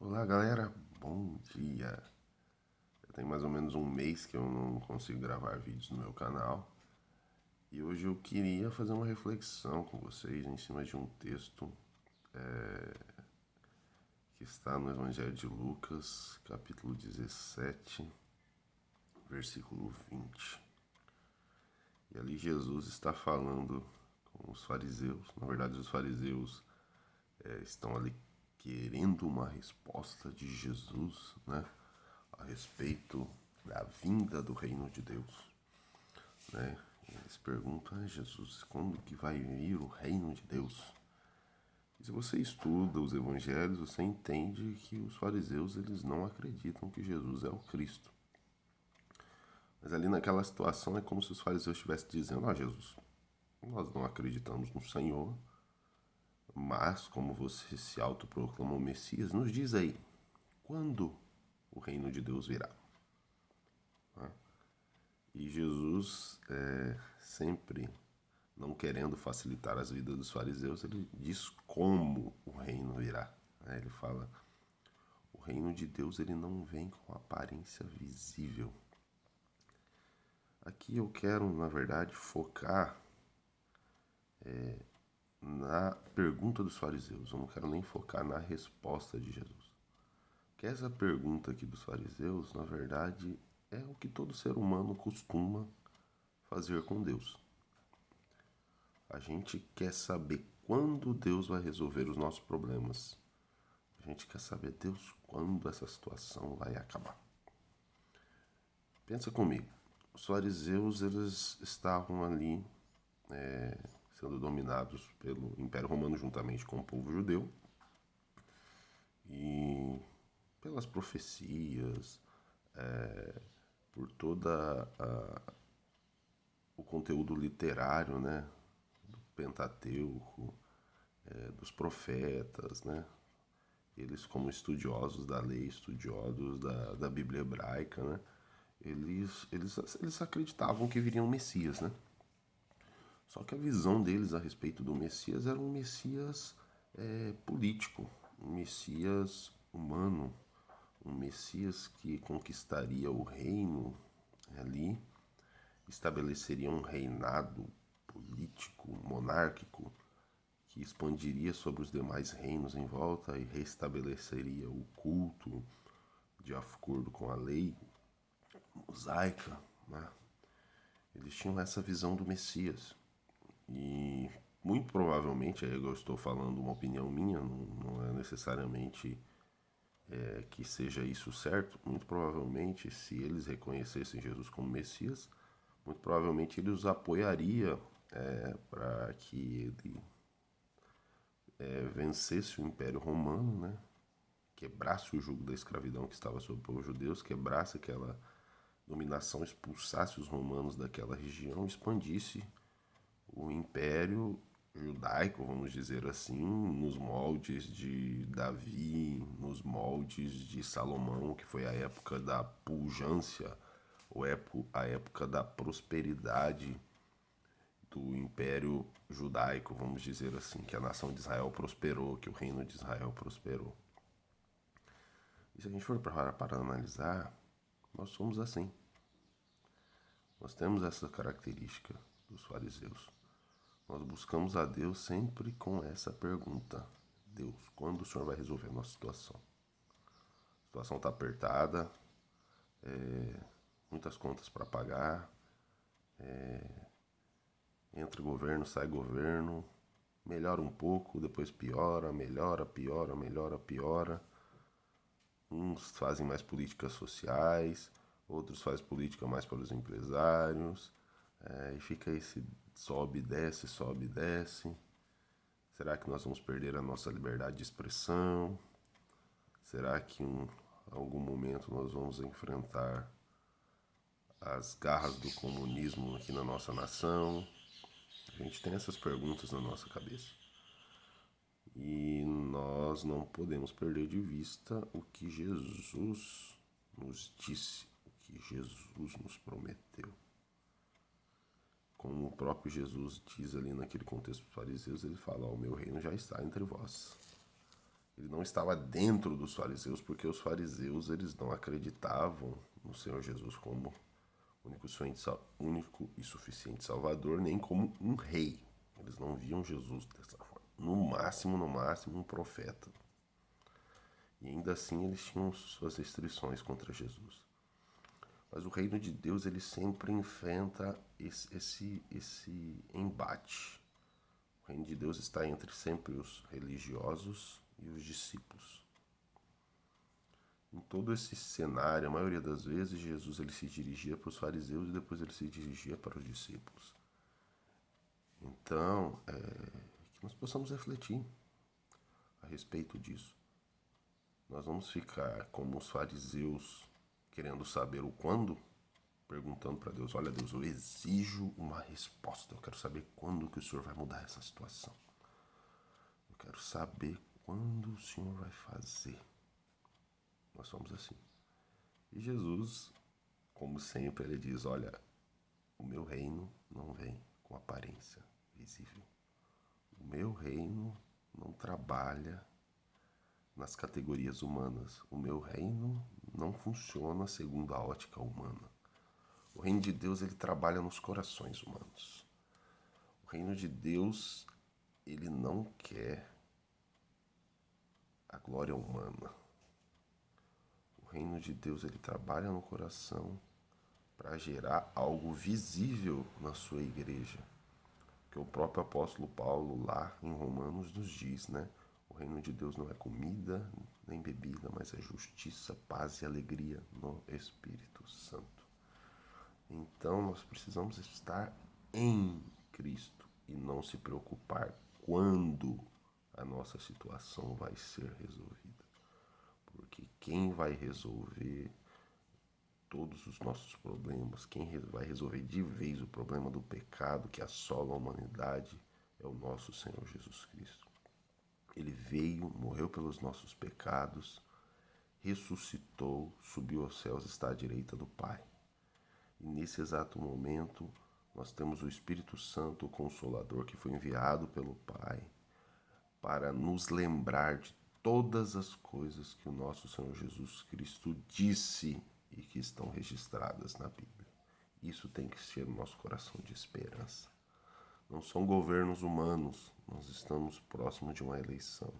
Olá, galera, bom dia. Já tem mais ou menos um mês que eu não consigo gravar vídeos no meu canal e hoje eu queria fazer uma reflexão com vocês em cima de um texto que está no Evangelho de Lucas, capítulo 17, versículo 20. E ali Jesus está falando com os fariseus. Na verdade, os fariseus estão ali querendo uma resposta de Jesus, né, a respeito da vinda do reino de Deus, né? Eles perguntam a Jesus quando que vai vir o reino de Deus. E se você estuda os evangelhos, você entende que os fariseus eles não acreditam que Jesus é o Cristo. Mas ali naquela situação é como se os fariseus estivessem dizendo: ó, Jesus, nós não acreditamos no Senhor, mas como você se autoproclamou Messias, nos diz aí, quando o reino de Deus virá? E Jesus, sempre não querendo facilitar as vidas dos fariseus, ele diz como o reino virá. Ele fala: o reino de Deus ele não vem com aparência visível. Aqui eu quero, na verdade, focar na pergunta dos fariseus. Eu não quero nem focar na resposta de Jesus. Que essa pergunta aqui dos fariseus, na verdade, é o que todo ser humano costuma fazer com Deus. A gente quer saber quando Deus vai resolver os nossos problemas. A gente quer saber, Deus, quando essa situação vai acabar. Pensa comigo. Os fariseus, eles estavam ali sendo dominados pelo Império Romano juntamente com o povo judeu. E pelas profecias, por toda o conteúdo literário, né, do Pentateuco, dos profetas, né, eles como estudiosos da lei, estudiosos da Bíblia hebraica, né, eles acreditavam que viria um Messias, né? Só que a visão deles a respeito do Messias era um Messias político, um Messias humano, um Messias que conquistaria o reino ali, estabeleceria um reinado político, monárquico, que expandiria sobre os demais reinos em volta e restabeleceria o culto de acordo com a lei mosaica, né? Eles tinham essa visão do Messias. E muito provavelmente, aí eu estou falando uma opinião minha, não é necessariamente que seja isso certo, muito provavelmente, se eles reconhecessem Jesus como Messias, muito provavelmente ele os apoiaria para que ele vencesse o Império Romano, né? Quebrasse o jugo da escravidão que estava sobre o povo judeu, quebrasse aquela dominação, expulsasse os romanos daquela região, expandisse o império judaico, vamos dizer assim, nos moldes de Davi, nos moldes de Salomão, que foi a época da pujança, a época da prosperidade do império judaico, vamos dizer assim, que a nação de Israel prosperou, que o reino de Israel prosperou. E se a gente for para analisar, nós somos assim. Nós temos essa característica dos fariseus. Nós buscamos a Deus sempre com essa pergunta: Deus, quando o Senhor vai resolver a nossa situação? A situação está apertada, muitas contas para pagar, entra governo, sai governo, melhora um pouco, depois piora, melhora, piora, melhora, piora. Uns fazem mais políticas sociais, outros fazem política mais para os empresários, e fica esse sobe e desce, sobe e desce. Será que nós vamos perder a nossa liberdade de expressão? Será que em algum momento nós vamos enfrentar as garras do comunismo aqui na nossa nação? A gente tem essas perguntas na nossa cabeça. E nós não podemos perder de vista o que Jesus nos disse, o que Jesus nos prometeu. Como o próprio Jesus diz ali naquele contexto dos fariseus, ele fala: o meu reino já está entre vós. Ele não estava dentro dos fariseus, porque os fariseus eles não acreditavam no Senhor Jesus como único e suficiente Salvador, nem como um rei. Eles não viam Jesus dessa forma. No máximo, um profeta. E ainda assim eles tinham suas restrições contra Jesus. Mas o reino de Deus ele sempre enfrenta esse embate. O reino de Deus está entre sempre os religiosos e os discípulos. Em todo esse cenário, a maioria das vezes, Jesus ele se dirigia para os fariseus e depois ele se dirigia para os discípulos. Então, que nós possamos refletir a respeito disso. Nós vamos ficar como os fariseus querendo saber o quando, perguntando para Deus, olha Deus, eu exijo uma resposta, eu quero saber quando que o Senhor vai mudar essa situação. Eu quero saber quando o Senhor vai fazer. Nós somos assim. E Jesus, como sempre, ele diz, olha, o meu reino não vem com aparência visível. O meu reino não trabalha nas categorias humanas. O meu reino não funciona segundo a ótica humana. O reino de Deus ele trabalha nos corações humanos. O reino de Deus ele não quer a glória humana. O reino de Deus ele trabalha no coração para gerar algo visível na sua igreja. Que o próprio apóstolo Paulo lá em Romanos nos diz, né? O reino de Deus não é comida nem bebida, mas é justiça, paz e alegria no Espírito Santo. Então nós precisamos estar em Cristo e não se preocupar quando a nossa situação vai ser resolvida. Porque quem vai resolver todos os nossos problemas, quem vai resolver de vez o problema do pecado que assola a humanidade é o nosso Senhor Jesus Cristo. Ele veio, morreu pelos nossos pecados, ressuscitou, subiu aos céus, está à direita do Pai. E nesse exato momento, nós temos o Espírito Santo, o Consolador, que foi enviado pelo Pai para nos lembrar de todas as coisas que o nosso Senhor Jesus Cristo disse e que estão registradas na Bíblia. Isso tem que ser o nosso coração de esperança. Não são governos humanos, nós estamos próximos de uma eleição.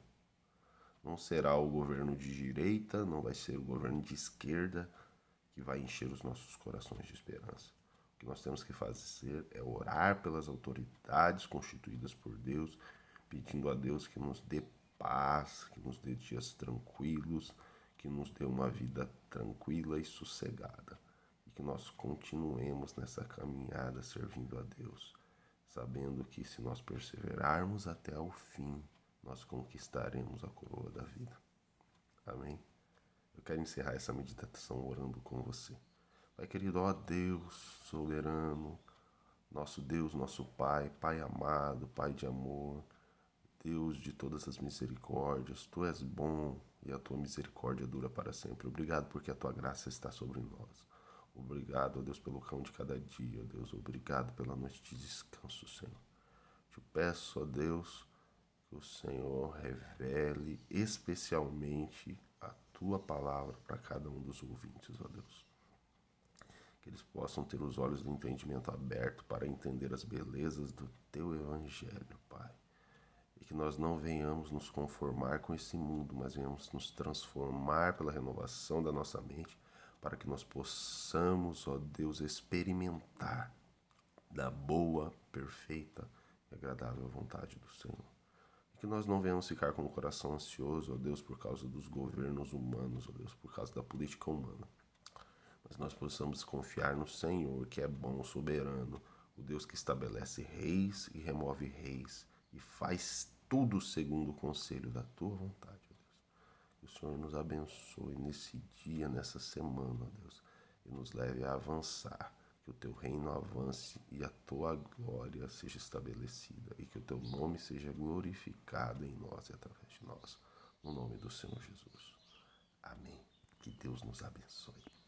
Não será o governo de direita, não vai ser o governo de esquerda que vai encher os nossos corações de esperança. O que nós temos que fazer é orar pelas autoridades constituídas por Deus, pedindo a Deus que nos dê paz, que nos dê dias tranquilos, que nos dê uma vida tranquila e sossegada. E que nós continuemos nessa caminhada servindo a Deus, sabendo que se nós perseverarmos até o fim, nós conquistaremos a coroa da vida. Amém? Eu quero encerrar essa meditação orando com você. Pai querido, ó Deus soberano, nosso Deus, nosso Pai, Pai amado, Pai de amor, Deus de todas as misericórdias, Tu és bom e a Tua misericórdia dura para sempre. Obrigado porque a Tua graça está sobre nós. Obrigado, ó Deus, pelo cão de cada dia, ó Deus. Obrigado pela noite de descanso, Senhor. Te peço, ó Deus, que o Senhor revele especialmente a Tua palavra para cada um dos ouvintes, ó Deus. Que eles possam ter os olhos do entendimento abertos para entender as belezas do Teu Evangelho, Pai. E que nós não venhamos nos conformar com esse mundo, mas venhamos nos transformar pela renovação da nossa mente, para que nós possamos, ó Deus, experimentar da boa, perfeita e agradável vontade do Senhor. E que nós não venhamos ficar com o coração ansioso, ó Deus, por causa dos governos humanos, ó Deus, por causa da política humana. Mas nós possamos confiar no Senhor, que é bom, soberano, o Deus que estabelece reis e remove reis, e faz tudo segundo o conselho da Tua vontade, ó Deus. Que o Senhor nos abençoe nesse dia, nessa semana, ó Deus, e nos leve a avançar. Que o Teu reino avance e a Tua glória seja estabelecida, e que o Teu nome seja glorificado em nós e através de nós. No nome do Senhor Jesus. Amém. Que Deus nos abençoe.